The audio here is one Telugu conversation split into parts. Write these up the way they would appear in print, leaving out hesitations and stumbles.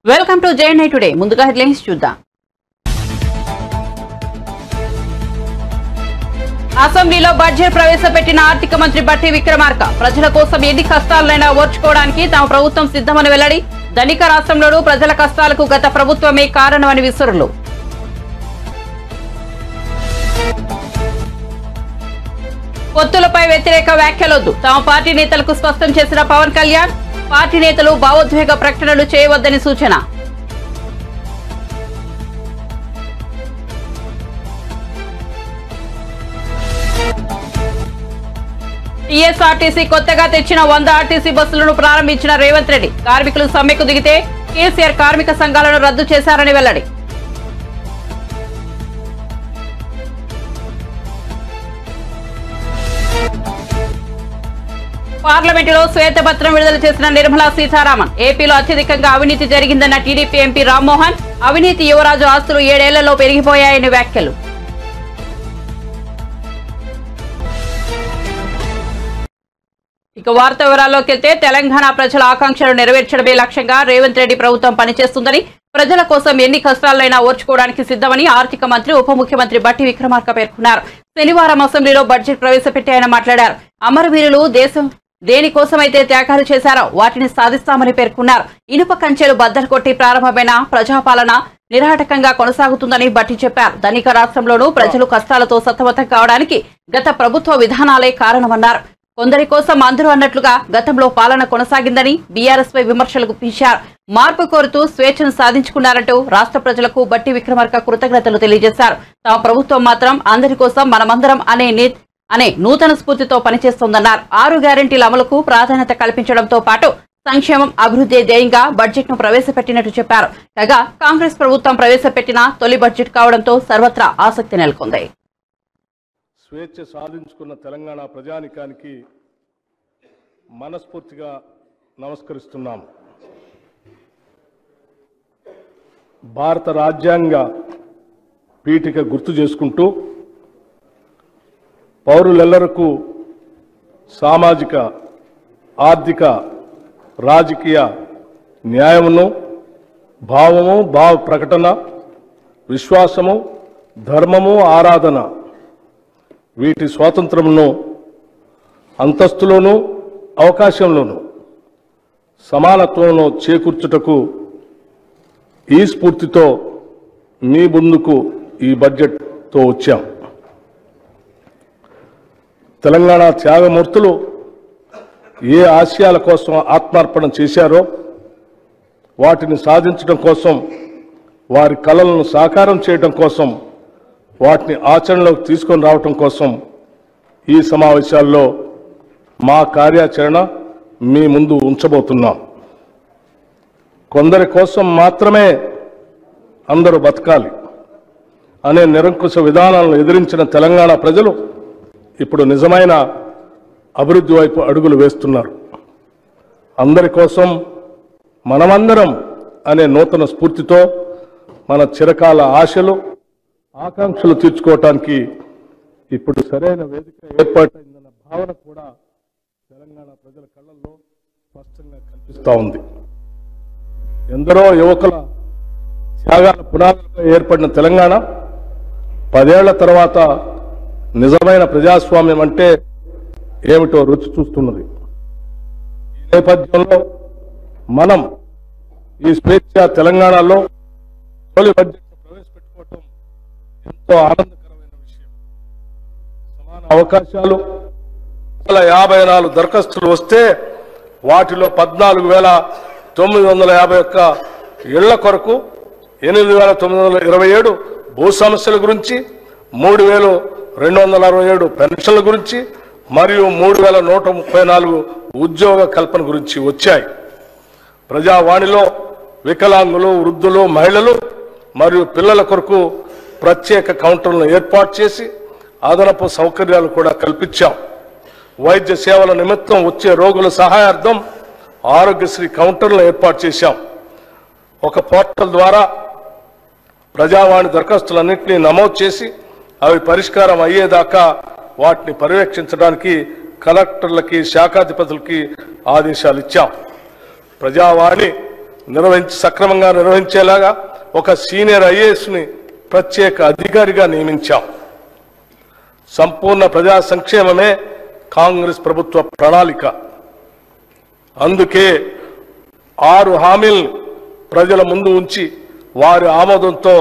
Welcome to JNI today. ముందుగా హెడ్లైన్స్ చూద్దాం. అసెంబ్లీలో బడ్జెట్ ప్రవేశపెట్టిన ఆర్థిక మంత్రి బట్టి విక్రమార్క ప్రజల కోసం ఎన్ని కష్టాలైనా ఓర్చుకోవడానికి తమ ప్రభుత్వం సిద్ధమని వెల్లడి. ధనిక రాష్ట్రంలోనూ ప్రజల కష్టాలకు గత ప్రభుత్వమే కారణమని విసురులు. పొత్తులపై వ్యతిరేక వ్యాఖ్యలొద్దు తమ పార్టీ నేతలకు స్పష్టం చేసిన పవన్ కళ్యాణ్. పార్టీ నేతలు భావోద్వేగ ప్రకటనలు చేయవద్దని సూచన. టీఎస్ఆర్టీసీ కొత్తగా తెచ్చిన 100 ఆర్టీసీ బస్సులను ప్రారంభించిన రేవంత్ రెడ్డి. కార్మికులు సమ్మెకు దిగితే కేసీఆర్ కార్మిక సంఘాలను రద్దు చేశారని వెల్లడి. పార్లమెంటులో శ్వేతపత్రం విడుదల చేసిన నిర్మలా సీతారామన్. ఏపీలో అత్యధికంగా అవినీతి జరిగిందన్న టీడీపీ ఎంపీ రామ్మోహన్. అవినీతి యువరాజు ఆస్తులు 7 ఏళ్లలో పెరిగిపోయాయని వ్యాఖ్యలు. ఇక వార్త వివరాల్లోకి వెళ్తే తెలంగాణ ప్రజల ఆకాంక్షలు నెరవేర్చడమే లక్ష్యంగా రేవంత్ రెడ్డి ప్రభుత్వం పనిచేస్తుందని, ప్రజల కోసం ఎన్ని కష్టాలైనా ఓర్చుకోవడానికి సిద్ధమని ఆర్థిక మంత్రి ఉప ముఖ్యమంత్రి బట్టి విక్రమార్క పేర్కొన్నారు. శనివారం అసెంబ్లీలో బడ్జెట్ ప్రవేశపెట్టి ఆయన మాట్లాడారు. అమరవీరులు దేశం దేనికోసమైతే త్యాగాలు చేశారో వాటిని సాధిస్తామని పేర్కొన్నారు. ఇనుప కంచెలు బద్దలు కొట్టి ప్రారంభమైన ప్రజాపాలన నిరాటకంగా కొనసాగుతుందని బట్టి చెప్పారు. ధనిక రాష్ట్రంలోనూ ప్రజలు కష్టాలతో సతమతం కావడానికి గత ప్రభుత్వ విధానాలే కారణమన్నారు. కొందరి కోసం అందరూ అన్నట్లుగా గతంలో పాలన కొనసాగిందని బీఆర్ఎస్ పై విమర్శలు గుప్పించారు. మార్పు కోరుతూ స్వేచ్ఛను సాధించుకున్నారంటూ రాష్ట్ర ప్రజలకు బట్టి విక్రమార్క కృతజ్ఞతలు తెలియజేశారు. తమ ప్రభుత్వం మాత్రం అందరి కోసం మనమందరం అనే నూతన స్ఫూర్తితో పనిచేస్తోందన్నారు. 6 గ్యారెంటీల అమలుకు ప్రాధాన్యత కల్పించడంతో పాటు సంక్షేమం అభివృద్ధి ధ్యేయంగా బడ్జెట్ ను ప్రవేశపెట్టినట్టు చెప్పారు. కాగా కాంగ్రెస్ ప్రభుత్వం ప్రవేశపెట్టిన తొలి బడ్జెట్ కావడంతో సర్వత్రా ఆసక్తి నెలకొంది. స్వేచ్ఛ సాధించుకున్న తెలంగాణ ప్రజానికానికి మనస్ఫూర్తిగా నమస్కరిస్తున్నాం. భారత రాజ్యాంగ పీఠిక గుర్తు చేసుకుంటూ పౌరులెల్లరకు సామాజిక, ఆర్థిక, రాజకీయ న్యాయమును, భావము, భావ ప్రకటన, విశ్వాసము, ధర్మము, ఆరాధన వీటి స్వాతంత్రమును అంతస్తులోనూ అవకాశంలోనూ సమానత్వంలో చేకూర్చుటకు ఈ స్ఫూర్తితో మీ ముందుకు ఈ బడ్జెట్తో వచ్చాం. తెలంగాణ త్యాగమూర్తులు ఏ ఆశయాల కోసం ఆత్మార్పణ చేశారో వాటిని సాధించడం కోసం, వారి కలలను సాకారం చేయడం కోసం, వాటిని ఆచరణలోకి తీసుకొని రావటం కోసం ఈ సమావేశాల్లో మా కార్యాచరణ మీ ముందు ఉంచబోతున్నాం. కొందరి కోసం మాత్రమే అందరూ బతకాలి అనే నిరంకుశ విధానాలను ఎదిరించిన తెలంగాణ ప్రజలు ఇప్పుడు నిజమైన అభివృద్ధి వైపు అడుగులు వేస్తున్నారు. అందరి కోసం మనమందరం అనే నూతన స్ఫూర్తితో మన చిరకాల ఆశలు, ఆకాంక్షలు తీర్చుకోవటానికి ఇప్పుడు సరైన వేదిక ఏర్పాటైందన్న భావన కూడా తెలంగాణ ప్రజల కళ్ళల్లో స్పష్టంగా కనిపిస్తూ ఉంది. ఎందరో యువకుల త్యాగాల పునాదులపై ఏర్పడిన తెలంగాణ 10 ఏళ్ల తర్వాత నిజమైన ప్రజాస్వామ్యం అంటే ఏమిటో రుచి చూస్తున్నది. ఈ నేపథ్యంలో మనం ఈ స్వేచ్ఛ తెలంగాణలో తొలి బడ్జెట్ ప్రవేశపెట్టుకోవటం ఎంతో ఆనందకరమైన విషయం. సమాన అవకాశాలు 54 దరఖాస్తులు వస్తే వాటిలో 14,951 ఇళ్ల కొరకు, 8,927 భూ సమస్యల గురించి, 3,267 పెన్షన్ల గురించి మరియు 3,134 ఉద్యోగ కల్పన గురించి వచ్చాయి. ప్రజావాణిలో వికలాంగులు, వృద్ధులు, మహిళలు మరియు పిల్లల కొరకు ప్రత్యేక కౌంటర్లను ఏర్పాటు చేసి అదనపు సౌకర్యాలు కూడా కల్పించాం. వైద్య సేవల నిమిత్తం వచ్చే రోగుల సహాయార్థం ఆరోగ్యశ్రీ కౌంటర్లను ఏర్పాటు చేశాం. ఒక పోర్టల్ ద్వారా ప్రజావాణి దరఖాస్తులన్నింటినీ నమోదు చేసి అవి పరిష్కారం అయ్యేదాకా వాటిని పర్యవేక్షించడానికి కలెక్టర్లకి, శాఖాధిపతులకి ఆదేశాలు ఇచ్చాం. ప్రజావాణి సక్రమంగా నిర్వహించేలాగా ఒక సీనియర్ ఐఏఎస్ని ప్రత్యేక అధికారిగా నియమించాం. సంపూర్ణ ప్రజా సంక్షేమమే కాంగ్రెస్ ప్రభుత్వ ప్రణాళిక. అందుకే 6 హామీలను ప్రజల ముందు ఉంచి వారి ఆమోదంతో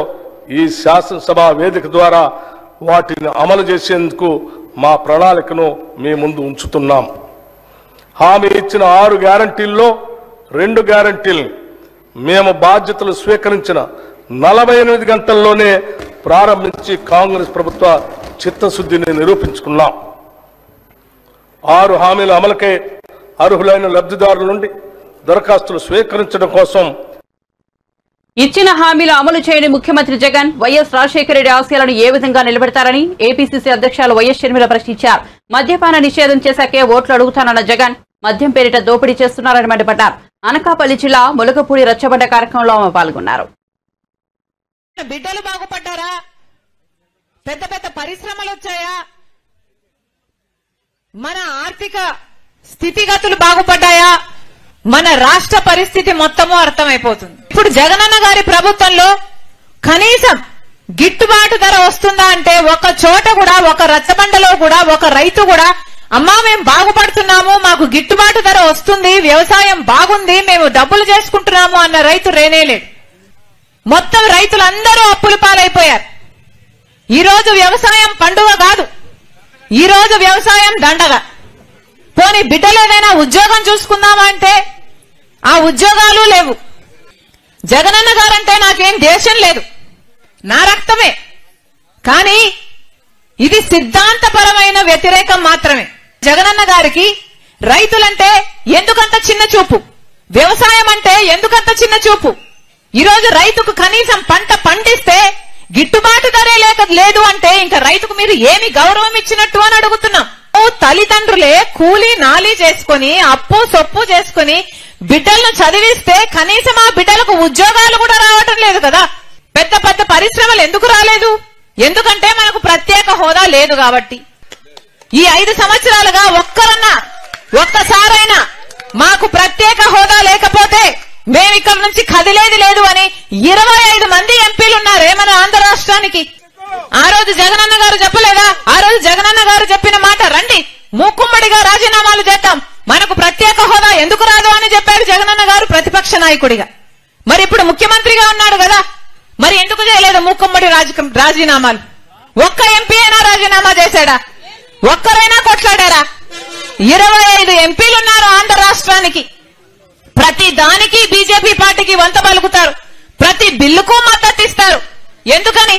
ఈ శాసనసభ వేదిక ద్వారా వాటిని అమలు చేసేందుకు మా ప్రణాళికను మీ ముందు ఉంచుతున్నాం. హామీ ఇచ్చిన 6 గ్యారంటీల్లో 2 గ్యారంటీలను మేము బాధ్యతలు స్వీకరించిన 48 గంటల్లోనే ప్రారంభించి కాంగ్రెస్ ప్రభుత్వ చిత్తశుద్ధిని నిరూపించుకున్నాం. 6 హామీల అమలుకై అర్హులైన లబ్ధిదారుల నుండి దరఖాస్తులు స్వీకరించడం కోసం ఇచ్చిన హామీలు అమలు చేయని ముఖ్యమంత్రి జగన్ వైఎస్ రాజశేఖర రెడ్డి ఆశయాలను ఏ విధంగా నిలబెడతారని ఏపీసీసీ అధ్యక్షులు వైఎస్ షర్మిల ప్రశ్నించారు. మద్యపాన నిషేధం చేశాకే ఓట్లు అడుగుతానన్న జగన్ మద్యం పేరిట దోపిడీ చేస్తున్నారని మండిపడ్డారు. అనకాపల్లి జిల్లా ములగపూడి రచ్చబండ కార్యక్రమంలో ఆమె పాల్గొన్నారు. బిడ్డలు బాగుపడ్డారా? పెద్ద పెద్ద పరిశ్రమలు వచ్చాయా? మన ఆర్థిక స్థితిగతులు బాగుపడ్డాయా? మన రాష్ట్ర పరిస్థితి మొత్తము అర్థమైపోతుంది. ఇప్పుడు జగనన్న గారి ప్రభుత్వంలో కనీసం గిట్టుబాటు ధర వస్తుందా అంటే ఒక చోట కూడా, ఒక రచ్చబండలో కూడా ఒక రైతు కూడా అమ్మా మేము బాగుపడుతున్నాము, మాకు గిట్టుబాటు ధర వస్తుంది, వ్యవసాయం బాగుంది, మేము డబ్బులు చేసుకుంటున్నాము అన్న రైతు రేనేలేడు. మొత్తం రైతులందరూ అప్పుల పాలైపోయారు. ఈ రోజు వ్యవసాయం పండుగ కాదు, ఈ రోజు వ్యవసాయం దండగ. పోనీ బిడ్డలు ఏదైనా ఉద్యోగం చూసుకుందామా అంటే ఆ ఉద్యోగాలు లేవు. జగనన్న గారంటే నాకేం దేశం లేదు, నా రక్తమే. కానీ ఇది సిద్ధాంతపరమైన వ్యతిరేకం మాత్రమే. జగనన్న గారికి రైతులంటే ఎందుకంత చిన్న చూపు, వ్యవసాయం అంటే ఎందుకంత చిన్న చూపు? ఈ రోజు రైతుకు కనీసం పంట పండిస్తే గిట్టుబాటు ధరే లేదు అంటే ఇంకా రైతుకు మీరు ఏమి గౌరవం ఇచ్చినట్టు అని అడుగుతున్నాం. తల్లిదండ్రులే కూలీ నాలీ చేసుకుని అప్పు సొప్పు చేసుకుని బిడ్డలను చదివిస్తే కనీసం ఆ బిడ్డలకు ఉద్యోగాలు కూడా రావటం లేదు కదా. పెద్ద పెద్ద పరిశ్రమలు ఎందుకు రాలేదు? ఎందుకంటే మనకు ప్రత్యేక హోదా లేదు కాబట్టి. ఈ 5 సంవత్సరాలుగా ఒక్కసారైనా మాకు ప్రత్యేక హోదా లేకపోతే మేము ఇక్కడ నుంచి కదిలేది లేదు అని 25 మంది ఎంపీలు ఉన్నారే మన ఆంధ్ర రాష్ట్రానికి. ఆ రోజు జగనన్న గారు చెప్పలేదా? ఆ రోజు జగనన్న గారు చెప్పిన మాట, రండి మూకుమ్మడిగా రాజీనామాలు చేద్దాం, మనకు ప్రత్యేక హోదా ఎందుకు రాదు అని చెప్పారు జగనన్న గారు ప్రతిపక్ష నాయకుడిగా. మరి ఇప్పుడు ముఖ్యమంత్రిగా ఉన్నాడు కదా, మరి ఎందుకు చేయలేదు మూకుమ్మడి రాజీనామాలు? ఒక్క ఎంపీ అయినా రాజీనామా చేశాడా? ఒక్కరైనా కొట్లాడారా? 25 ఎంపీలు ఉన్నారు ఆంధ్ర రాష్ట్రానికి. ప్రతి దానికి బీజేపీ పార్టీకి వంత పలుకుతారు, ప్రతి బిల్లుకు మద్దతు ఇస్తారు. ఎందుకని?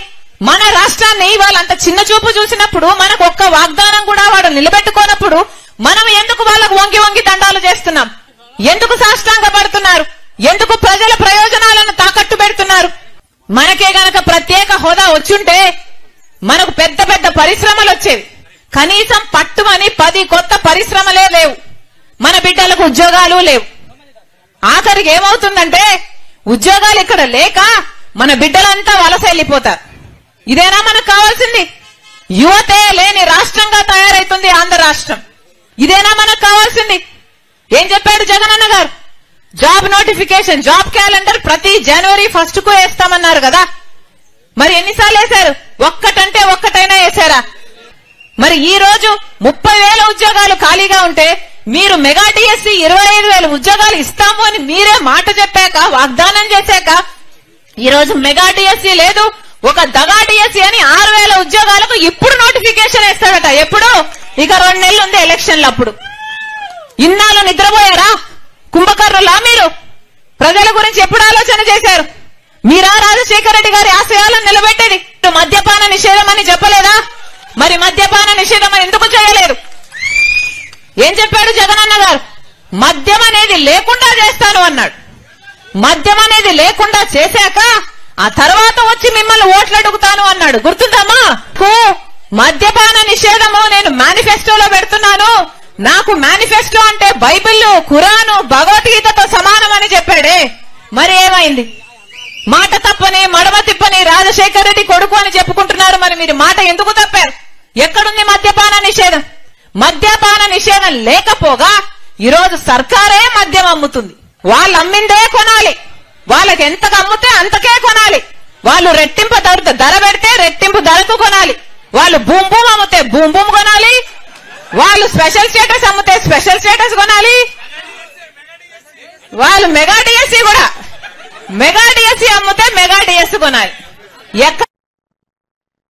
మన రాష్ట్రాన్ని వాళ్ళంత చిన్న చూపు చూసినప్పుడు, మనకు ఒక్క వాగ్దానం కూడా వాడు నిలబెట్టుకోనప్పుడు మనం ఎందుకు వాళ్ళకు వంగి వంగి దండాలు చేస్తున్నాం? ఎందుకు సాష్టాంగ పడుతున్నారు? ఎందుకు ప్రజల ప్రయోజనాలను తాకట్టు పెడుతున్నారు? మనకే గనక ప్రత్యేక హోదా వచ్చుంటే మనకు పెద్ద పెద్ద పరిశ్రమలు వచ్చేవి. కనీసం పట్టుమని 10 కొత్త పరిశ్రమలే లేవు, మన బిడ్డలకు ఉద్యోగాలు లేవు. ఆఖరికి ఏమవుతుందంటే ఉద్యోగాలు ఇక్కడ లేక మన బిడ్డలంతా వలస వెళ్ళిపోతారు. ఇదేనా మనకు కావాల్సింది? యువతే లేని రాష్ట్రంగా తయారైతుంది ఆంధ్ర రాష్ట్రం. ఇదేనా మనకు కావాల్సింది? ఏం చెప్పాడు జగనన్న గారు? జాబ్ నోటిఫికేషన్, జాబ్ క్యాలెండర్ ప్రతి జనవరి 1 కు వేస్తామన్నారు కదా. మరి ఎన్నిసార్లు వేశారు? ఒక్కటంటే ఒక్కటైనా వేశారా? మరి ఈ రోజు 30,000 ఉద్యోగాలు ఖాళీగా ఉంటే మీరు మెగా డిఎస్సి 25,000 ఉద్యోగాలు ఇస్తాము అని మీరే మాట చెప్పాక, వాగ్దానం చేశాక, ఈ రోజు మెగా డిఎస్సి లేదు, ఒక దగా డిఎస్సి అని 6,000 ఉద్యోగాలకు ఇప్పుడు నోటిఫికేషన్ వేస్తాడట. ఎప్పుడు? ఇక 2 నెలలు ఉంది ఎలక్షన్లు. అప్పుడు ఇన్నాళ్ళు నిద్రపోయారా? కుంభకర్ణులా మీరు? ప్రజల గురించి ఎప్పుడు ఆలోచన చేశారు? మీరా రాజశేఖర రెడ్డి గారి ఆశయాలను నిలబెట్టేది? మద్యపాన నిషేధం అని చెప్పలేదా? మరి మద్యపాన నిషేధం ఎందుకు చేయలేదు? ఏం చెప్పాడు జగనన్న గారు? మద్యం అనేది లేకుండా చేస్తాను అన్నాడు. మద్యం అనేది లేకుండా చేశాక ఆ తర్వాత వచ్చి మిమ్మల్ని ఓట్లు అడుగుతాను అన్నాడు. గుర్తుందమ్మా? మద్యపాన నిషేధము నేను మేనిఫెస్టోలో పెడుతున్నాను, నాకు మేనిఫెస్టో అంటే బైబిల్, ఖురాను, భగవద్గీతతో సమానం అని చెప్పాడే. మరి ఏమైంది? మాట తప్పని మడమ తిప్పని రాజశేఖర రెడ్డి కొడుకు అని చెప్పుకుంటున్నారు. మరి మీరు మాట ఎందుకు తప్పారు? ఎక్కడుంది మద్యపాన నిషేధం? మద్యపాన నిషేధం లేకపోగా ఈరోజు సర్కారే మద్యం అమ్ముతుంది. వాళ్ళు అమ్మిందే కొనాలి. వాళ్ళకి ఎంతకు అమ్ముతే అంతకే కొనాలి. వాళ్ళు రెట్టింపు ధర పెడితే రెట్టింపు ధరకు కొనాలి. వాళ్ళు బూమ్ బూమ్ అమ్మితే బూమ్ బూమ్ కొనాలి. వాళ్ళు స్పెషల్ స్టేటస్ అమ్మితే స్పెషల్ స్టేటస్ కొనాలి. వాళ్ళు మెగా డిఎస్సి కూడా మెగా డిఎస్సి అమ్మితే మెగా డిఎస్సి కొనాలి.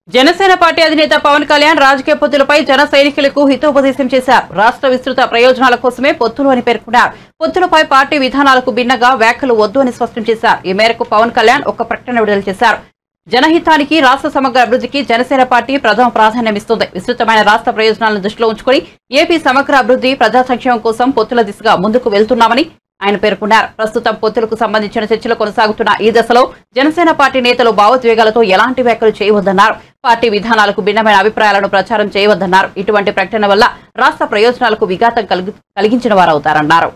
జనసేన పార్టీ అధినేత పవన్ కళ్యాణ్ రాజకీయ పొత్తులపై జన సైనికులకు హితోపదేశం చేశారు. రాష్ట్ర విస్తృత ప్రయోజనాల కోసమే పొత్తులు అని పేర్కొన్నారు. పొత్తులపై పార్టీ విధానాలకు భిన్నంగా వ్యాఖ్యలు వద్దు అని స్పష్టం చేశారు. ఈ మేరకు పవన్ కళ్యాణ్ ఒక ప్రకటన విడుదల చేశారు. జనహితానికి రాష్ట్ర సమగ్ర అభివృద్ధికి జనసేన పార్టీ ప్రథమ ప్రాధాన్యమిస్తుంది. విస్తృతమైన రాష్ట్ర ప్రయోజనాలను దృష్టిలో ఉంచుకుని ఏపీ సమగ్ర అభివృద్ధి ప్రజా సంక్షేమం కోసం పొత్తుల దిశగా ముందుకు వెళ్తున్నామని ఆయన పేర్కొన్నారు. ప్రస్తుతం పొత్తులకు సంబంధించిన చర్చలు కొనసాగుతున్న ఈ దశలో జనసేన పార్టీ నేతలు భావోద్వేగాలతో ఎలాంటి వ్యాఖ్యలు చేయవద్దన్నారు. పార్టీ విధానాలకు భిన్నమైన అభిప్రాయాలను ప్రచారం చేయవద్దన్నారు. ఇటువంటి ప్రకటన వల్ల రాష్ట్ర ప్రయోజనాలకు విఘాతం కలిగించిన వారవుతారన్నారు.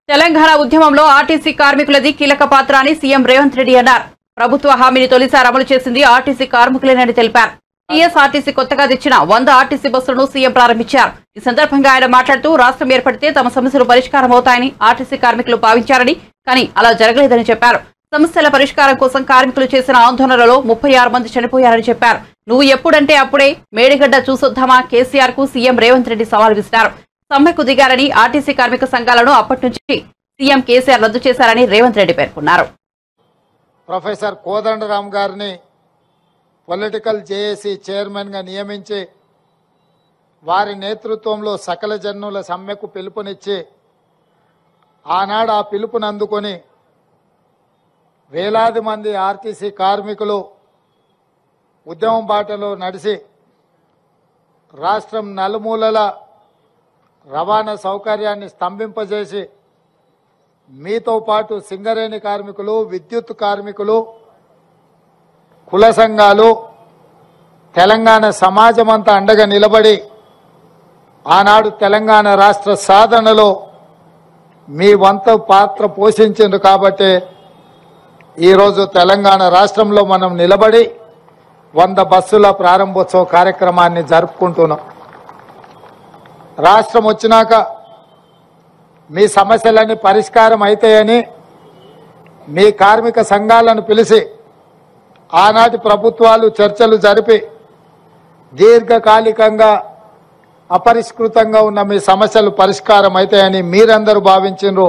తెలంగాణ ఉద్యమంలో ఆర్టీసీ కార్మికులది కీలక పాత్ర అని సీఎం రేవంత్ రెడ్డి అన్నారు. ప్రభుత్వ హామీని తొలిసారి అమలు చేసింది ఆర్టీసీ కార్మికులేనని తెలిపారు. టీఎస్ఆర్టీసీ కొత్తగా తెచ్చిన 100 ఆర్టీసీ బస్సులను సీఎం ప్రారంభించారు. ఈ సందర్భంగా ఆయన మాట్లాడుతూ రాష్ట్రం ఏర్పడితే తమ సమస్యలు పరిష్కారం అవుతాయని ఆర్టీసీ కార్మికులు భావించారని, కానీ అలా జరగలేదని చెప్పారు. సమస్యల పరిష్కారం కోసం కార్మికులు చేసిన ఆందోళనలో 36 మంది చనిపోయారని చెప్పారు. నువ్వు ఎప్పుడంటే అప్పుడే మేడిగడ్డ చూసొద్దామా కేసీఆర్ కు సీఎం రేవంత్ రెడ్డి సవాల్ విసిరారు. సమ్మెకు దిగారని, ఆర్టీసీ కార్మిక సంఘాలను అప్పటి నుంచి సీఎం కేసీఆర్ రద్దు చేశారని రేవంత్ రెడ్డి పేర్కొన్నారు. ప్రొఫెసర్ కోదండరామ్ గారిని పొలిటికల్ జేఏసీ చైర్మన్ గా నియమించి వారి నేతృత్వంలో సకల జనుల సమ్మెకు పిలుపునిచ్చి ఆనాడు ఆ పిలుపుని అందుకొని వేలాది మంది ఆర్టీసీ కార్మికులు ఉద్యమం బాటలో నడిచి రాష్ట్రం నలుమూలల రవాణా సౌకర్యాన్ని స్తంభింపజేసి మీతో పాటు సింగరేణి కార్మికులు, విద్యుత్ కార్మికులు, కుల సంఘాలు, తెలంగాణ సమాజం అంతా అండగా నిలబడి ఆనాడు తెలంగాణ రాష్ట్ర సాధనలో మీ వంతు పాత్ర పోషించింది. కాబట్టి ఈరోజు తెలంగాణ రాష్ట్రంలో మనం నిలబడి 100 బస్సుల ప్రారంభోత్సవ కార్యక్రమాన్ని జరుపుకుంటున్నాం. రాష్ట్రం వచ్చినాక మీ సమస్యలన్నీ పరిష్కారం అవుతాయని మీ కార్మిక సంఘాలను పిలిచి ఆనాటి ప్రభుత్వాలు చర్చలు జరిపి దీర్ఘకాలికంగా అపరిష్కృతంగా ఉన్న మీ సమస్యలు పరిష్కారం అవుతాయని మీరందరూ భావించారు,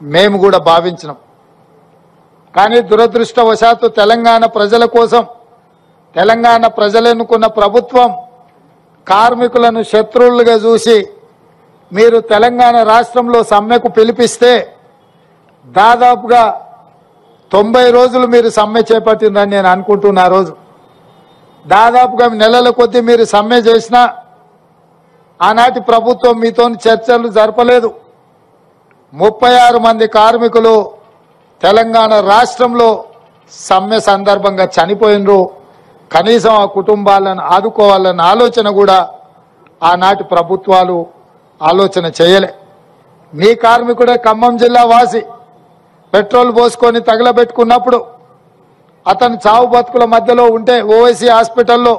మేము కూడా భావించినాం. కానీ దురదృష్టవశాత్తు తెలంగాణ ప్రజల కోసం తెలంగాణ ప్రజలెన్నుకున్న ప్రభుత్వం కార్మికులను శత్రువులుగా చూసి మీరు తెలంగాణ రాష్ట్రంలో సమ్మెకు పిలిపిస్తే దాదాపుగా 90 రోజులు మీరు సమ్మె చేపట్టిందని నేను అనుకుంటున్నా. రోజు దాదాపుగా నెలల కొద్దీ మీరు సమ్మె చేసినా ఆనాటి ప్రభుత్వం మీతో చర్చలు జరపలేదు. 36 మంది కార్మికులు తెలంగాణ రాష్ట్రంలో సమ్మె సందర్భంగా చనిపోయినరు. కనీసం ఆ కుటుంబాలను ఆదుకోవాలన్న ఆలోచన కూడా ఆనాటి ప్రభుత్వాలు ఆలోచన చేయలే. మీ కార్మికుడే ఖమ్మం జిల్లా వాసి పెట్రోల్ పోసుకొని తగలబెట్టుకున్నప్పుడు అతను చావు బతుకుల మధ్యలో ఉంటే ఓవైసీ హాస్పిటల్లో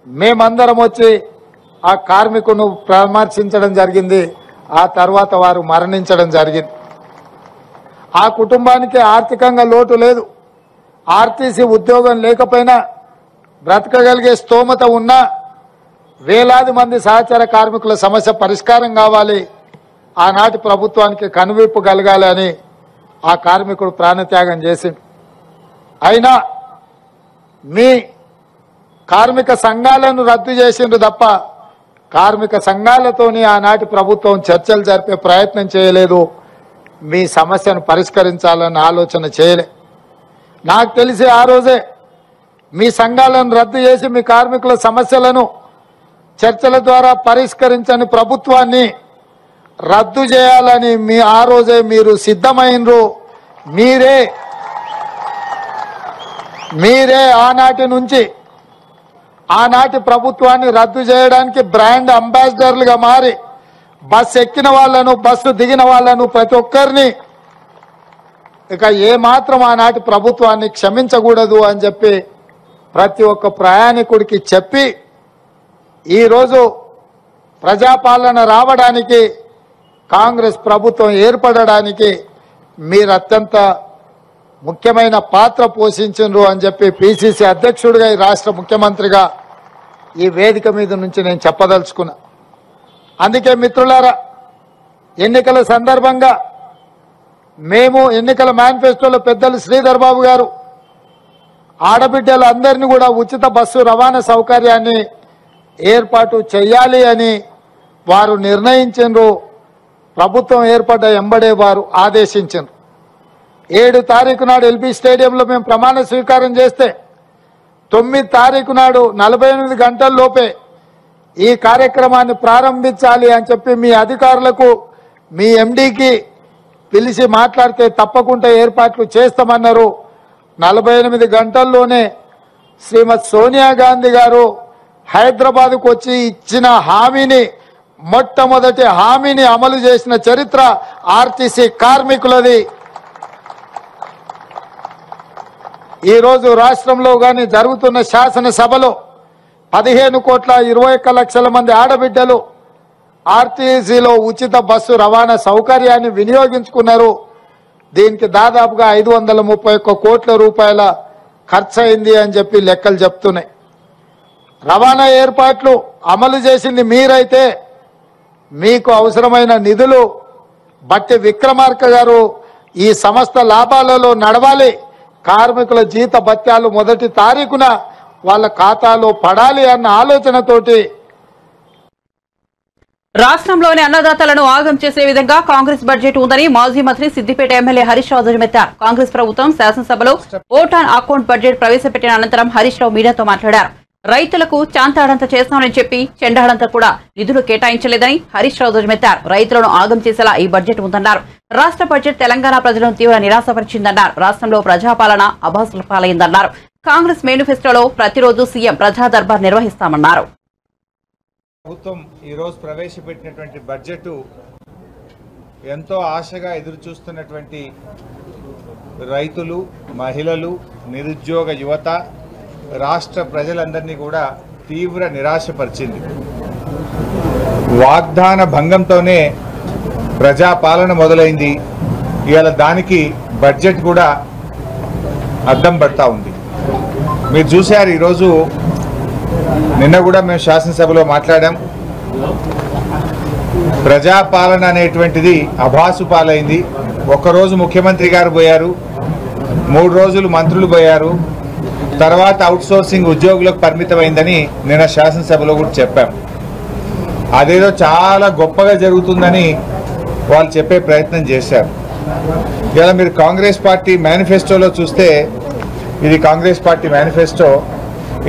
మేమందరం వచ్చి ఆ కార్మికును పరామర్శించడం జరిగింది. ఆ తర్వాత వారు మరణించడం జరిగింది. ఆ కుటుంబానికి ఆర్థికంగా లోటు లేదు. ఆర్టీసీ ఉద్యోగం లేకపోయినా బ్రతకగలిగే స్తోమత ఉన్నా వేలాది మంది సహచర కార్మికుల సమస్య పరిష్కారం కావాలి, ఆనాటి ప్రభుత్వానికి కనువిప్పు కలగాలి అని ఆ కార్మికుడు ప్రాణత్యాగం చేసింది. అయినా మీ కార్మిక సంఘాలను రద్దు చేసిండ్రు తప్ప కార్మిక సంఘాలతోని ఆనాటి ప్రభుత్వం చర్చలు జరిపే ప్రయత్నం చేయలేదు. మీ సమస్యను పరిష్కరించాలన్న ఆలోచన చేయలే. నాకు తెలిసి ఆ రోజే మీ సంఘాలను రద్దు చేసి మీ కార్మికుల సమస్యలను చర్చల ద్వారా పరిష్కరించని ప్రభుత్వాన్ని రద్దు చేయాలని ఆ రోజే మీరు సిద్ధమైనరు. మీరే ఆనాటి నుంచి ఆనాటి ప్రభుత్వాన్ని రద్దు చేయడానికి బ్రాండ్ అంబాసిడర్లుగా మారి బస్సు ఎక్కిన వాళ్ళను, బస్సు దిగిన వాళ్ళను ప్రతి ఒక్కరిని ఇక ఏమాత్రం ఆనాటి ప్రభుత్వాన్ని క్షమించకూడదు అని చెప్పి ప్రతి ఒక్క ప్రయాణికుడికి చెప్పి ఈరోజు ప్రజాపాలన రావడానికి కాంగ్రెస్ ప్రభుత్వం ఏర్పడడానికి మీరు అత్యంత ముఖ్యమైన పాత్ర పోషించారు అని చెప్పి పిసిసి అధ్యక్షుడిగా ఈ రాష్ట్ర ముఖ్యమంత్రిగా ఈ వేదిక మీద నుంచి నేను చెప్పదలుచుకున్నా. అందుకే మిత్రులారా, ఎన్నికల సందర్భంగా మేము ఎన్నికల మేనిఫెస్టోలో పెద్దలు శ్రీధర్ బాబు గారు ఆడబిడ్డలందరినీ కూడా ఉచిత బస్సు రవాణా సౌకర్యాన్ని ఏర్పాటు చేయాలి అని వారు నిర్ణయించారు. ప్రభుత్వం ఏర్పడ్డ ఎంబడే వారు ఆదేశించారు. 7 తారీఖు నాడు ఎల్బీ స్టేడియంలో మేము ప్రమాణ స్వీకారం చేస్తే 9 తారీఖు నాడు 48 గంటల్లోపే ఈ కార్యక్రమాన్ని ప్రారంభించాలి అని చెప్పి మీ అధికారులకు మీ ఎండీకి పిలిచి మాట్లాడితే తప్పకుండా ఏర్పాట్లు చేస్తామన్నారు. 48 గంటల్లోనే శ్రీమతి సోనియా గాంధీ గారు హైదరాబాద్కు వచ్చి ఇచ్చిన హామీని, మొట్టమొదటి హామీని అమలు చేసిన చరిత్ర ఆర్టీసీ కార్మికులది. ఈరోజు రాష్ట్రంలో కానీ జరుగుతున్న శాసనసభలో 15,21,00,000 మంది ఆడబిడ్డలు ఆర్టీసీలో ఉచిత బస్సు రవాణా సౌకర్యాన్ని వినియోగించుకున్నారు. దీనికి దాదాపుగా 531 కోట్ల రూపాయల ఖర్చు అయింది అని చెప్పి లెక్కలు చెప్తున్నాయి. రవాణా ఏర్పాట్లు అమలు చేసింది మీరైతే మీకు అవసరమైన నిధులు బట్టి విక్రమార్క గారు ఈ సంస్థ లాభాలలో నడవాలి, కార్మికుల జీత భత్యాలు 1 తారీఖున వాళ్ళ ఖాతాలో పడాలి అన్న ఆలోచనతోటి రాష్ట్రంలోని అన్నదాతలను ఆగం చేసే విధంగా కాంగ్రెస్ బడ్జెట్ ఉందని మాజీ మంత్రి సిద్దిపేట ఎమ్మెల్యే హరీష్ రావు ధ్వజమెత్తారు. కాంగ్రెస్ ప్రభుత్వం శాసనసభలో ఓట్ ఆన్ అకౌంట్ బడ్జెట్ ప్రవేశపెట్టిన అనంతరం హరీష్ రావు మీడియాతో మాట్లాడారు. రైతులకు చాంతాడంత చేస్తామని చెప్పి చెండాడంతా కూడా నిధులు కేటాయించలేదని హరీష్ రావు ధ్వజమెత్తారు. రైతులను ఆగం చేసేలా ఈ బడ్జెట్ ఉందన్నారు. రాష్ట్ర బడ్జెట్ తెలంగాణ ప్రజలను తీవ్ర నిరాశపరిచిందన్నారు. రాష్ట్రంలో ప్రజాపాలన అభాసుల పాలైందన్నారు. కాంగ్రెస్ మేనిఫెస్టోలో ప్రతిరోజు సీఎం ప్రజా దర్బార్ నిర్వహిస్తామన్నారు. ప్రభుత్వం ఈరోజు ప్రవేశపెట్టినటువంటి బడ్జెట్ ఎంతో ఆశగా ఎదురు చూస్తున్నటువంటి రైతులు, మహిళలు, నిరుద్యోగ యువత, రాష్ట్ర ప్రజలందరినీ కూడా తీవ్ర నిరాశపరిచింది. వాగ్దాన భంగంతోనే ప్రజాపాలన మొదలైంది. ఇవాళ దానికి బడ్జెట్ కూడా అద్దం పడతా ఉంది. మీరు చూశారు, ఈరోజు నిన్న కూడా మేము శాసనసభలో మాట్లాడాం. ప్రజాపాలన అనేటువంటిది అభాసు పాలైంది. ఒక్కరోజు ముఖ్యమంత్రి గారు పోయారు, 3 రోజులు మంత్రులు పోయారు, తర్వాత అవుట్సోర్సింగ్ ఉద్యోగులకు పరిమితమైందని నిన్న శాసనసభలో కూడా చెప్పాం. అదేదో చాలా గొప్పగా జరుగుతుందని వాళ్ళు చెప్పే ప్రయత్నం చేశారు. ఇలా మీరు కాంగ్రెస్ పార్టీ మేనిఫెస్టోలో చూస్తే, ఇది కాంగ్రెస్ పార్టీ మేనిఫెస్టో,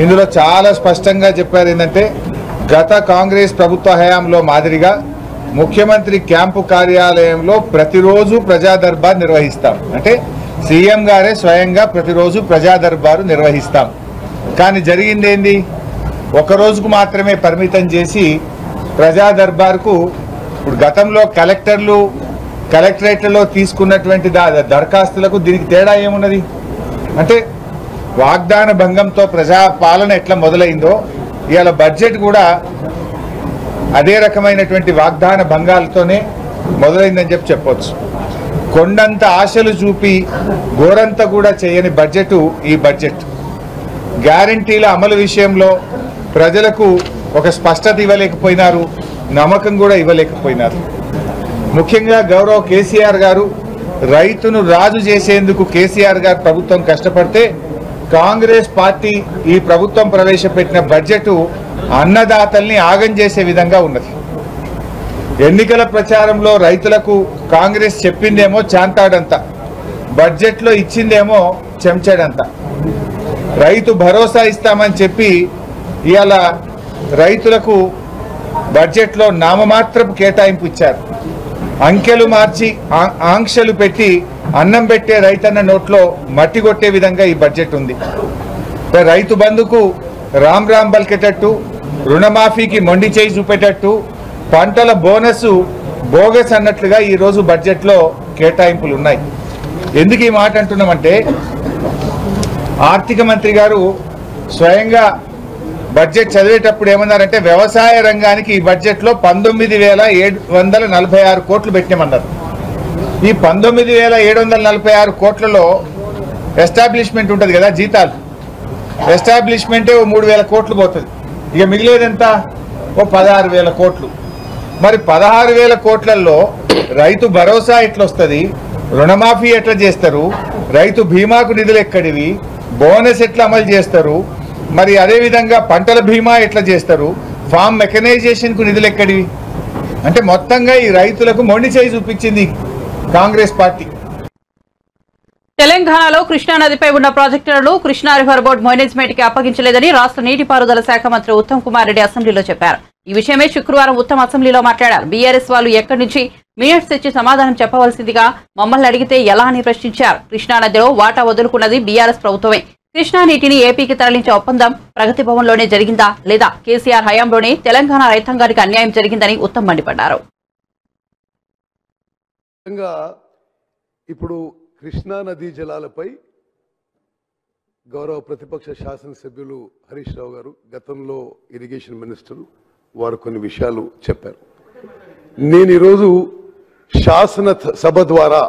ఇందులో చాలా స్పష్టంగా చెప్పారు ఏంటంటే, గత కాంగ్రెస్ ప్రభుత్వ హయాంలో మాదిరిగా ముఖ్యమంత్రి క్యాంపు కార్యాలయంలో ప్రతిరోజు ప్రజా దర్బార్ నిర్వహిస్తాం. అంటే సీఎం గారే స్వయంగా ప్రతిరోజు ప్రజా దర్బారు నిర్వహిస్తాం. కానీ జరిగింది ఏంది, ఒక రోజుకు మాత్రమే పరిమితం చేసి ప్రజా దర్బార్కు ఇప్పుడు గతంలో కలెక్టర్లు కలెక్టరేట్లలో తీసుకున్నటువంటి దరఖాస్తులకు దీనికి తేడా ఏమున్నది అంటే, వాగ్దాన భంగంతో ప్రజా పాలన ఎట్లా మొదలైందో ఇవాళ బడ్జెట్ కూడా అదే రకమైనటువంటి వాగ్దాన భంగాలతోనే మొదలైందని చెప్పొచ్చు. కొండంత ఆశలు చూపి గోరంత కూడా చేయని బడ్జెట్ ఈ బడ్జెట్. గ్యారంటీల అమలు విషయంలో ప్రజలకు ఒక స్పష్టత ఇవ్వలేకపోయినారు, నమ్మకం కూడా ఇవ్వలేకపోయినారు. ముఖ్యంగా గౌరవ కేసీఆర్ గారు రైతును రాజు చేసేందుకు కేసీఆర్ గారు ప్రభుత్వం కష్టపడితే, కాంగ్రెస్ పార్టీ ఈ ప్రభుత్వం ప్రవేశపెట్టిన బడ్జెట్ అన్నదాతల్ని ఆగం చేసే విధంగా ఉన్నది. ఎన్నికల ప్రచారంలో రైతులకు కాంగ్రెస్ చెప్పిందేమో చాంతాడంత, బడ్జెట్లో ఇచ్చిందేమో చెంచాడంత. రైతు భరోసా ఇస్తామని చెప్పి ఇవాళ రైతులకు బడ్జెట్లో నామమాత్రపు కేటాయింపు ఇచ్చారు. అంకెలు మార్చి ఆంక్షలు పెట్టి అన్నం పెట్టే రైతన్న నోట్లో మట్టి కొట్టే విధంగా ఈ బడ్జెట్ ఉంది. రైతు బంధుకు రామ్ రామ్ బలికేటట్టు, రుణమాఫీకి మొండి చేయి చూపేటట్టు, పంటల బోనస్ బోగస్ అన్నట్లుగా ఈరోజు బడ్జెట్లో కేటాయింపులు ఉన్నాయి. ఎందుకు ఈ మాట అంటున్నామంటే, ఆర్థిక మంత్రి గారు స్వయంగా బడ్జెట్ చదివేటప్పుడు ఏమన్నారంటే వ్యవసాయ రంగానికి ఈ బడ్జెట్లో 19,746 కోట్లు పెట్టినామన్నారు. ఈ 19,746 కోట్లలో ఎస్టాబ్లిష్మెంట్ ఉంటుంది కదా, జీతాలు ఎస్టాబ్లిష్మెంటే 3,000 కోట్లు పోతుంది. ఇక మిగిలేదంతా 16,000 కోట్లు. మరి 16,000 కోట్లలో రైతు భరోసా ఎట్లా వస్తుంది, రుణమాఫీ ఎట్లా చేస్తారు, రైతు బీమాకు నిధులు ఎక్కడివి, బోనస్ ఎట్లా అమలు చేస్తారు, మరి అదేవిధంగా పంటల బీమా ఎట్లా చేస్తారు, ఫామ్ మెకనైజేషన్కు నిధులు ఎక్కడివి అంటే మొత్తంగా ఈ రైతులకు మొండి చేయి చూపించింది కాంగ్రెస్ పార్టీ. తెలంగాణలో కృష్ణా నదిపై ఉన్న ప్రాజెక్టులను కృష్ణా రివర్ బోర్డు మేనేజ్మెంట్ కి అప్పగించలేదని రాష్ట్ర నీటిపారుదల శాఖ మంత్రి ఉత్తమ్ కుమార్ రెడ్డి అసెంబ్లీలో చెప్పారు. ఈ విషయమై శుక్రవారం ఉత్తమ్ అసెంబ్లీలో మాట్లాడారు. బీఆర్ఎస్ వాళ్ళు ఎక్కడి నుంచి మినిట్స్ ఇచ్చి సమాధానం చెప్పవలసిందిగా మమ్మల్ని అడిగితే ఎలా అని ప్రశ్నించారు. కృష్ణా నదిలో వాటా వదులుకున్నది బీఆర్ఎస్ ప్రభుత్వమే. కృష్ణా నీటిని ఏపీకి తరలించే ఒప్పందం ప్రగతి భవన్లోనే జరిగిందా లేదా కేసీఆర్ హయాంలోనే తెలంగాణ రైతాంగానికి అన్యాయం జరిగిందని ఉత్తమ్ మండిపడ్డారు. ఇప్పుడు కృష్ణా నదీ జలాలపై గౌరవ ప్రతిపక్ష శాసనసభ్యులు హరీష్ రావు గారు, గతంలో ఇరిగేషన్ మినిస్టర్, వారు కొన్ని విషయాలు చెప్పారు. నేను ఈరోజు శాసన సభ ద్వారా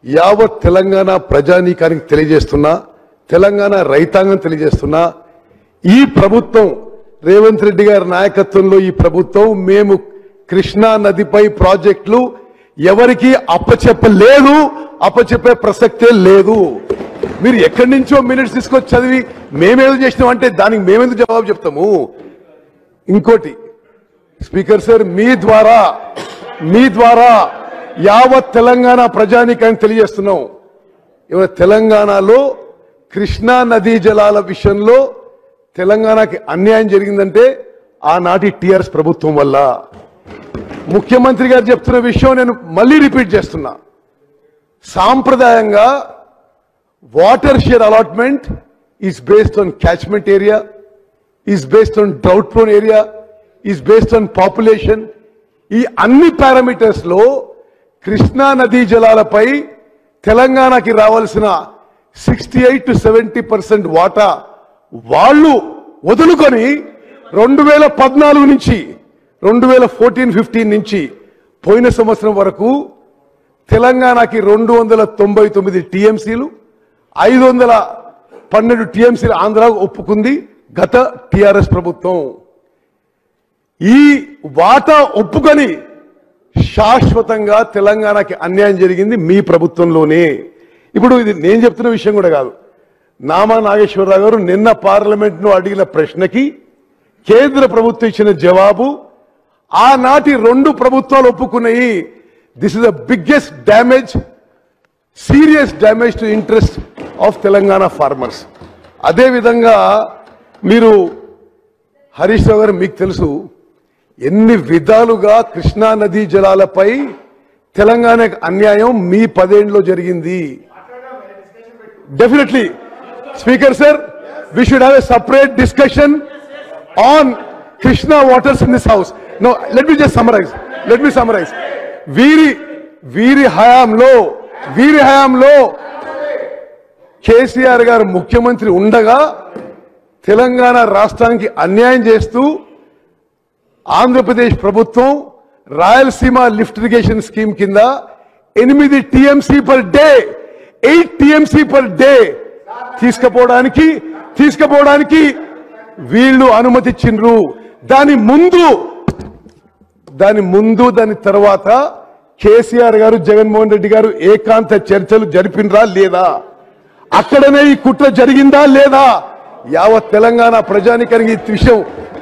యావత్ తెలంగాణ ప్రజానీకానికి తెలియజేస్తున్నా, తెలంగాణ రైతాంగం తెలియజేస్తున్నా, ఈ ప్రభుత్వం రేవంత్ రెడ్డి గారి నాయకత్వంలో ఈ ప్రభుత్వం మేము కృష్ణా నదిపై ప్రాజెక్టులు ఎవరికి అప్పచెప్పలేదు, అప్పచెప్పే ప్రసక్తే లేదు. మీరు ఎక్కడి నుంచో మినిట్స్ తీసుకొచ్చి చదివి మేమేదో చేసినామంటే దానికి మేమెందుకు జవాబు చెప్తాము. ఇంకోటి స్పీకర్ సార్, మీ ద్వారా యావత్ తెలంగాణ ప్రజానీకానికి తెలియజేస్తున్నాం, ఇవాళ తెలంగాణలో కృష్ణా నదీ జలాల విషయంలో తెలంగాణకి అన్యాయం జరిగిందంటే ఆనాటి టీఆర్ఎస్ ప్రభుత్వం వల్ల. ముఖ్యమంత్రి గారు చెప్తున్న విషయం నేను మళ్ళీ రిపీట్ చేస్తున్నా. సాంప్రదాయంగా water share allotment is based on catchment area, is based on drought prone area, is based on population. ఈ అన్ని పారామీటర్స్ లో కృష్ణా నదీ జలాలపై తెలంగాణకి రావాల్సిన 68 to 70% వాటా వాళ్ళు వదులుకొని 2014 నుంచి 2014-15 నుంచి పోయిన సంవత్సరం వరకు తెలంగాణకి 299 టీఎంసీలు, 512 టీఎంసీలు ఆంధ్ర ఒప్పుకుంది గత టీఆర్ఎస్ ప్రభుత్వం. ఈ వాటా ఒప్పుకొని శాశ్వతంగా తెలంగాణకి అన్యాయం జరిగింది మీ ప్రభుత్వంలోనే. ఇప్పుడు ఇది నేను చెప్తున్న విషయం కూడా కాదు. నామా నాగేశ్వరరావు గారు నిన్న పార్లమెంట్ లో అడిగిన ప్రశ్నకి కేంద్ర ప్రభుత్వం ఇచ్చిన జవాబు ఆనాటి 2 ప్రభుత్వాలు ఒప్పుకున్నాయి. This is the biggest damage, serious damage to interest of Telangana farmers. అదేవిధంగా మీరు హరీష్ రావు గారు, మీకు తెలుసు ఎన్ని విధాలుగా కృష్ణా నదీ జలాలపై తెలంగాణకు అన్యాయం మీ 10 ఏళ్లలో జరిగింది. Definitely speaker sir, we should have a separate discussion on Krishna waters in this house. No, let me just summarize. వీరి హయాంలో కేసీఆర్ గారు ముఖ్యమంత్రి ఉండగా తెలంగాణ రాష్ట్రానికి అన్యాయం చేస్తూ ఆంధ్రప్రదేశ్ ప్రభుత్వం రాయలసీమ లిఫ్ట్ ఇరిగేషన్ స్కీమ్ కింద 8 TMC per day 8 TMC per day తీసుకుపోవడానికి వీళ్ళు అనుమతిచ్చిండ్రు. దాని తర్వాత కేసీఆర్ గారు, జగన్మోహన్ రెడ్డి గారు ఏకాంత చర్చలు జరిపినరా లేదా, అక్కడనే ఈ కుట్ర జరిగిందా లేదా, యావత్ తెలంగాణ ప్రజానికానికి ఈ విషయం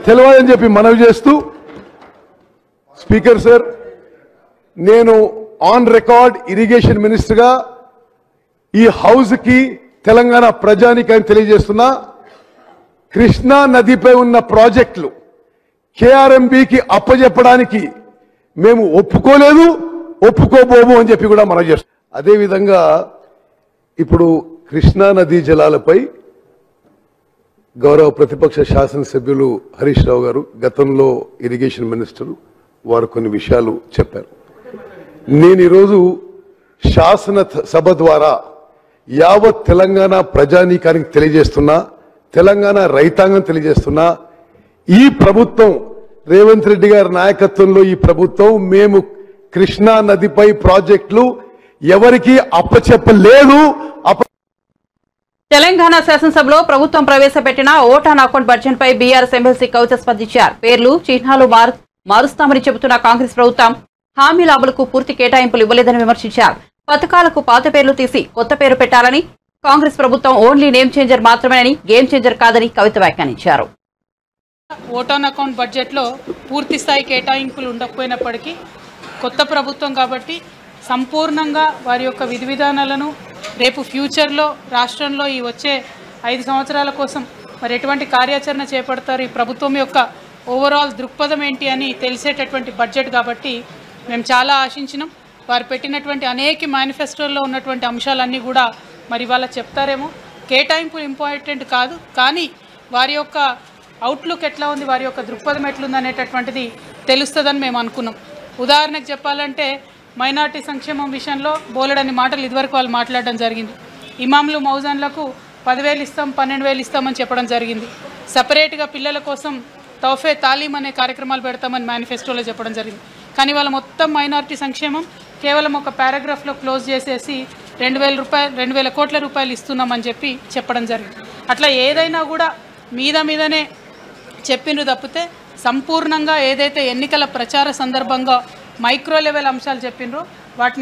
తెలియాలని చెప్పి మనవి చేస్తూ, స్పీకర్ సార్, నేను ఆన్ రికార్డ్ ఇరిగేషన్ మినిస్టర్గా ఈ హౌస్ కి తెలంగాణ ప్రజానికానికి తెలియజేస్తున్నా, కృష్ణా నదిపై ఉన్న ప్రాజెక్టులు కేఆర్ఎంబీకి అప్పజెప్పడానికి మేము ఒప్పుకోలేదు, ఒప్పుకోబోము అని చెప్పి కూడా మనం చేస్తాం. అదేవిధంగా ఇప్పుడు కృష్ణా నదీ జలాలపై గౌరవ ప్రతిపక్ష శాసనసభ్యులు హరీష్ రావు గారు, గతంలో ఇరిగేషన్ మినిస్టర్, వారు కొన్ని విషయాలు చెప్పారు. నేను ఈరోజు శాసన సభ ద్వారా యావత్ తెలంగాణ ప్రజానీకానికి తెలియజేస్తున్నా, తెలంగాణ రైతాంగం తెలియజేస్తున్నా, ఈ ప్రభుత్వం రేవంత్ రెడ్డి గారి నాయకత్వంలో ఈ ప్రభుత్వం మేము కృష్ణా నదిపై ప్రాజెక్టులు ఎవరికి అప్పచెప్పలేదు. తెలంగాణ శాసనసభలో ప్రభుత్వం ప్రవేశపెట్టిన ఓటాన్ అకౌంట్ బడ్జెట్ పై బీఆర్ఎస్ ఎమ్మెల్సీ కవిత స్పందించారు. పేర్లు చిహ్నాలు మారుస్తామని చెబుతున్న కాంగ్రెస్ ప్రభుత్వం హామీల అమలుకు పూర్తి కేటాయింపులు ఇవ్వలేదని విమర్శించారు. పథకాలకు పాత పేర్లు తీసి కొత్త పేరు పెట్టాలని కాంగ్రెస్ ప్రభుత్వం ఓన్లీ నేమ్ చేంజర్ మాత్రమేనని గేమ్ చేంజర్ కాదని కవిత వ్యాఖ్యానించారు. ఓటాన్ అకౌంట్ బడ్జెట్లో పూర్తి స్థాయి కేటాయింపులు ఉండకపోయినప్పటికీ కొత్త ప్రభుత్వం కాబట్టి సంపూర్ణంగా వారి యొక్క విధి విధానాలను రేపు ఫ్యూచర్లో రాష్ట్రంలో ఈ వచ్చే 5 సంవత్సరాల కోసం మరి ఎటువంటి కార్యాచరణ చేపడతారు, ఈ ప్రభుత్వం యొక్క ఓవరాల్ దృక్పథం ఏంటి అని తెలిసేటటువంటి బడ్జెట్ కాబట్టి మేము చాలా ఆశించినాం. వారు పెట్టినటువంటి అనేక మేనిఫెస్టోల్లో ఉన్నటువంటి అంశాలన్నీ కూడా మరి ఇవాళ చెప్తారేమో. కేటాయింపులు ఇంపార్టెంట్ కాదు, కానీ వారి యొక్క అవుట్లుక్ ఎట్లా ఉంది, వారి యొక్క దృక్పథం ఎట్లుంది అనేటటువంటిది తెలుస్తుందని మేము అనుకున్నాం. ఉదాహరణకు చెప్పాలంటే మైనార్టీ సంక్షేమం విషయంలో బోలెడని మాటలు ఇదివరకు వాళ్ళు మాట్లాడడం జరిగింది. ఇమాంలు మౌజాన్లకు 10,000 ఇస్తాం, 12,000 ఇస్తామని చెప్పడం జరిగింది. సపరేట్గా పిల్లల కోసం తౌఫే తాలీం అనే కార్యక్రమాలు పెడతామని మేనిఫెస్టోలో చెప్పడం జరిగింది. కానీ వాళ్ళ మొత్తం మైనార్టీ సంక్షేమం కేవలం ఒక పారాగ్రాఫ్లో క్లోజ్ చేసేసి 2,000 కోట్ల రూపాయలు ఇస్తున్నామని చెప్పడం జరిగింది. అట్లా ఏదైనా కూడా మీదనే చెప్పిండ్రు తప్పితే సంపూర్ణంగా ఏదైతే ఎన్నికల ప్రచార సందర్భంగా మైక్రో లెవెల్ అంశాలు చెప్పిండ్రో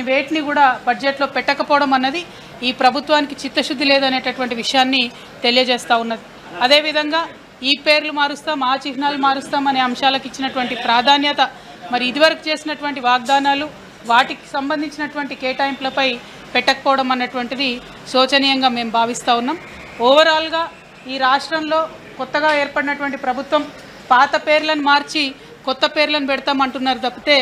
వేటిని కూడా బడ్జెట్లో పెట్టకపోవడం అన్నది ఈ ప్రభుత్వానికి చిత్తశుద్ధి లేదనేటటువంటి విషయాన్ని తెలియజేస్తూ ఉన్నది. అదేవిధంగా ఈ పేర్లు మారుస్తాం, ఆ చిహ్నాలు మారుస్తాం అనే అంశాలకు ఇచ్చినటువంటి ప్రాధాన్యత, మరి ఇదివరకు చేసినటువంటి వాగ్దానాలు వాటికి సంబంధించినటువంటి కేటాయింపులపై పెట్టకపోవడం అన్నటువంటిది శోచనీయంగా మేము భావిస్తూ ఉన్నాం. ఓవరాల్గా ఈ రాష్ట్రంలో కొత్తగా ఏర్పడినటువంటి ప్రభుత్వం పాత పేర్లను మార్చి కొత్త పేర్లను పెడతామంటున్నారు తప్పితే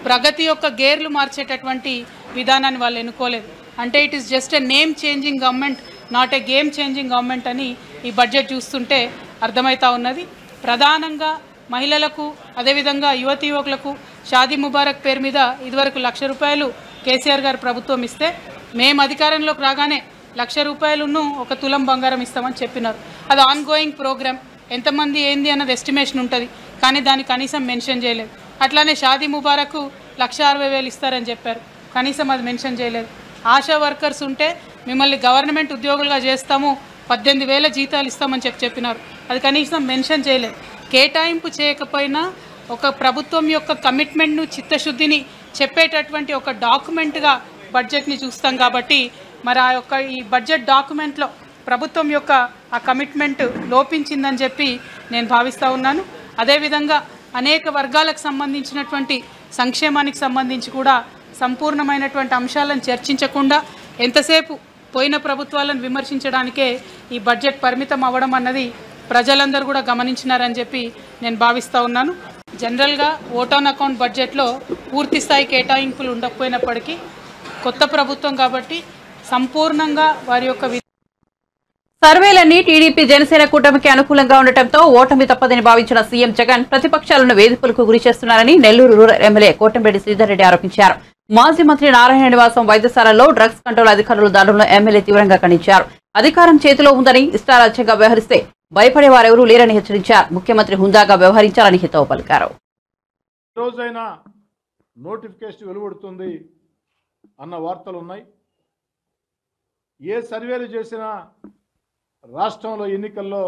ప్రగతి యొక్క గేర్లు మార్చేటటువంటి విధానాన్ని వాళ్ళు ఎన్నుకోలేదు. అంటే it is just a name changing government, not a game changing government అని ఈ బడ్జెట్ చూస్తుంటే అర్థమవుతా ఉన్నది. ప్రధానంగా మహిళలకు అదేవిధంగా యువతీ యువకులకు షాదీ ముబారక్ పేరు మీద ఇదివరకు ₹1,00,000 కేసీఆర్ గారు ప్రభుత్వం ఇస్తే మేము అధికారంలోకి రాగానే ₹1,00,000 ఒక తులం బంగారం ఇస్తామని చెప్పినారు. అది ఆన్ గోయింగ్ ప్రోగ్రామ్, ఎంతమంది ఏంది అన్నది ఎస్టిమేషన్ ఉంటుంది, కానీ దాన్ని కనీసం మెన్షన్ చేయలేదు. అట్లానే షాదీ ముబారక్ 1,60,000 ఇస్తారని చెప్పారు, కనీసం అది మెన్షన్ చేయలేదు. ఆశా వర్కర్స్ ఉంటే మిమ్మల్ని గవర్నమెంట్ ఉద్యోగులుగా చేస్తాము, 18,000 జీతాలు ఇస్తామని చెప్పినారు, అది కనీసం మెన్షన్ చేయలేదు. కేటాయింపు చేయకపోయినా ఒక ప్రభుత్వం యొక్క కమిట్మెంట్ను చిత్తశుద్ధిని చెప్పేటటువంటి ఒక డాక్యుమెంట్గా బడ్జెట్ని చూస్తాం. కాబట్టి మరి ఆ యొక్క ఈ బడ్జెట్ డాక్యుమెంట్లో ప్రభుత్వం యొక్క ఆ కమిట్మెంట్ లోపించిందని చెప్పి నేను భావిస్తూ ఉన్నాను. అదేవిధంగా అనేక వర్గాలకు సంబంధించినటువంటి సంక్షేమానికి సంబంధించి కూడా సంపూర్ణమైనటువంటి అంశాలను చర్చించకుండా ఎంతసేపు పోయిన ప్రభుత్వాలను విమర్శించడానికే ఈ బడ్జెట్ పరిమితం అవ్వడం అన్నది ప్రజలందరూ కూడా గమనించినారని చెప్పి నేను భావిస్తూ ఉన్నాను. జనరల్గా ఓటాన్ అకౌంట్ బడ్జెట్లో పూర్తి స్థాయి కేటాయింపులు ఉండకపోయినప్పటికీ కొత్త ప్రభుత్వం కాబట్టి సంపూర్ణంగా వారి యొక్క సర్వేలన్నీ టీడీపీ జనసేన కూటమికి అనుకూలంగా ఉండటంతో ఓటమి తప్పదని భావించిన సీఎం జగన్ ప్రతిపక్షాలను వేధింపులకు గురి చేస్తున్నారని నెల్లూరు రూరల్ ఎమ్మెల్యే కోటంరెడ్డి శ్రీధర్ రెడ్డి ఆరోపించారు. మాజీ మంత్రి నారాయణ నివాసం వైద్యశాలలో డ్రగ్స్ కంట్రోల్ అధికారుల దాడులను ఎమ్మెల్యే తీవ్రంగా ఖండించారు. అధికారం చేతిలో ఉందని ఇష్టారాజ్యంగా వ్యవహరిస్తే భయపడే వారెవరూ లేరని హెచ్చరించారు. ముఖ్యమంత్రి హుందాగా వ్యవహరించాలని హితవు పలికారు. రోజైనా నోటిఫికేషన్ వెలువడుతుంది అన్న వార్తలు ఉన్నాయి. ఏ సర్వేలు చేసినా రాష్ట్రంలో ఎన్నికల్లో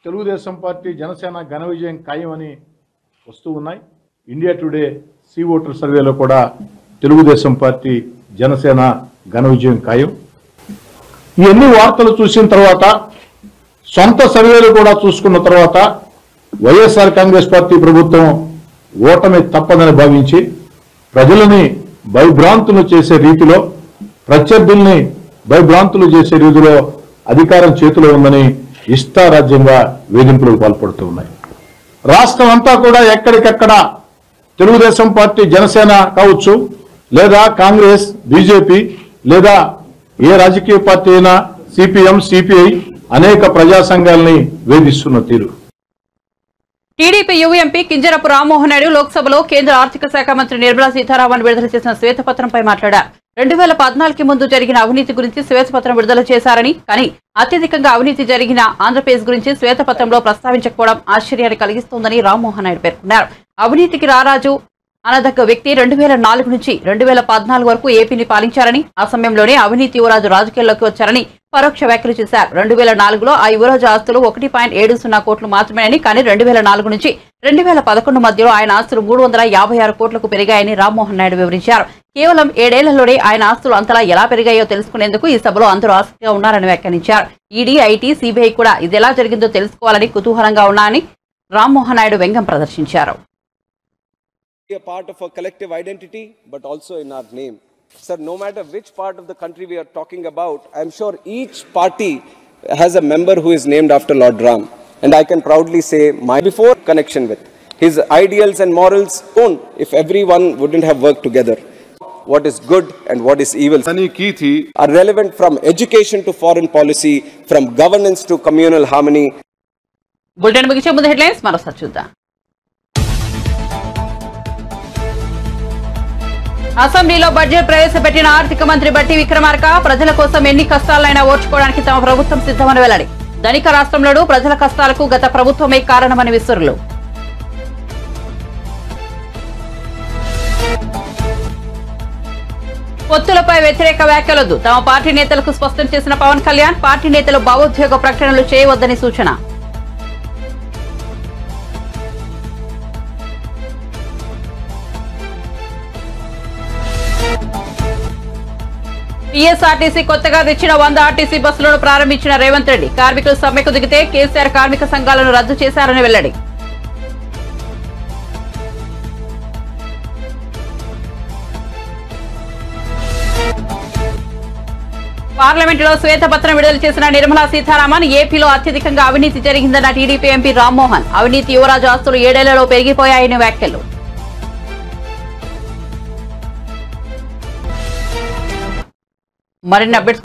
తెలుగుదేశం పార్టీ జనసేన ఘన విజయం ఖాయమని వస్తూ ఉన్నాయి. ఇండియా టుడే సి ఓటర్ సర్వేలో కూడా తెలుగుదేశం పార్టీ జనసేన ఘన విజయం ఖాయం. ఇవన్నీ వార్తలు చూసిన తర్వాత, సొంత సర్వేలు కూడా చూసుకున్న తర్వాత వైఎస్ఆర్ కాంగ్రెస్ పార్టీ ప్రభుత్వం ఓటమి తప్పదని భావించి ప్రజలని భయభ్రాంతులు చేసే రీతిలో, ప్రత్యర్థుల్ని భయభ్రాంతులు చేసే రీతిలో అధికారం చేతిలో ఉందని ఇష్టారాజ్యంగా వేధింపులకు పాల్పడుతూ ఉన్నాయి. రాష్ట్రం అంతా కూడా ఎక్కడికెక్కడ తెలుగుదేశం పార్టీ జనసేన కావచ్చు, లేదా కాంగ్రెస్ బీజేపీ, లేదా ఏ రాజకీయ పార్టీ అయినా సిపిఎం సిపిఐ అనేక ప్రజా సంఘాలని వేధిస్తున్న తీరు. టీడీపీ యువఎంపీ కింజరపు రామ్మోహన్ నాయుడు లోక్సభలో కేంద్ర ఆర్థిక శాఖ మంత్రి నిర్మలా సీతారామన్ విడుదల చేసిన శ్వేతపత్రంపై మాట్లాడారు. 2014 ముందు జరిగిన అవినీతి గురించి శ్వేతపత్రం విడుదల చేశారని, కానీ అత్యధికంగా అవినీతి జరిగిన ఆంధ్రప్రదేశ్ గురించి శ్వేతపత్రంలో ప్రస్తావించకపోవడం ఆశ్చర్యాన్ని కలిగిస్తోందని రామ్మోహన్ నాయుడు పేర్కొన్నారు. అవినీతికి రారాజు అనదగ్గ వ్యక్తి 2004 నుంచి 2014 వరకు ఏపీని పాలించారని, ఆ సమయంలోనే అవినీతి యువరాజు రాజకీయాల్లోకి వచ్చారని పరోక్ష వ్యాఖ్యలు చేశారు. 2004లో ఆ యువరాజు ఆస్తులు 1.70 కోట్లు మాత్రమేనని, కానీ 2004 నుంచి 2011 మధ్యలో ఆయన ఆస్తులు 356 కోట్లకు పెరిగాయని రామ్మోహన్ నాయుడు వివరించారు. కేవలం 7 ఏళ్లలోనే ఆయన ఆస్తులు అంతలా ఎలా పెరిగాయో తెలుసుకునేందుకు ఈ సభలో అందరూ ఆసక్తిగా ఉన్నారని వ్యాఖ్యానించారు. ఈడీ, ఐటీ, సిబిఐ కూడా ఇది ఎలా జరిగిందో తెలుసుకోవాలని కుతూహలంగా ఉన్నారని రామ్మోహన్ నాయుడు వ్యంగ్యం ప్రదర్శించారు. A part of a collective identity, but also in our name. Sir, no matter which part of the country we are talking about, I'm sure each party has a member who is named after Lord Ram. And I can proudly say my before connection with his ideals and morals own if everyone wouldn't have worked together. What is good and what is evil are relevant from education to foreign policy, from governance to communal harmony. Bulletin ముగించే ముందు హెడ్లైన్స్ మరోసారి చూద్దాం. అసెంబ్లీలో బడ్జెట్ ప్రవేశపెట్టిన ఆర్థిక మంత్రి బట్టి విక్రమార్క ప్రజల కోసం ఎన్ని కష్టాలైనా ఓర్చుకోవడానికి తమ ప్రభుత్వం సిద్ధమని వెల్లడి. ధనిక రాష్ట్రంలోనూ ప్రజల కష్టాలకు గత ప్రభుత్వమే కారణమని విసురులు. పొత్తులపై వ్యతిరేక వ్యాఖ్యలొద్దు, తమ పార్టీ నేతలకు స్పష్టం చేసిన పవన్ కళ్యాణ్. పార్టీ నేతలు భావోద్వేగ ప్రకటనలు చేయవద్దని సూచన. టీఎస్ఆర్టీసీ కొత్తగా తెచ్చిన 100 ఆర్టీసీ బస్సులను ప్రారంభించిన రేవంత్ రెడ్డి. కార్మికులు సమ్మెకు దిగితే కేసీఆర్ కార్మిక సంఘాలను రద్దు చేశారని వెల్లడి. పార్లమెంటులో శ్వేతపత్రం విడుదల చేసిన నిర్మలా సీతారామన్. ఏపీలో అత్యధికంగా అవినీతి జరిగిందన్న టీడీపీ ఎంపీ రామ్మోహన్. అవినీతి యువరాజు ఆస్తులు 7 ఏళ్లలో పెరిగిపోయాయని వ్యాఖ్యలు. మరిన్ని అప్డేట్స్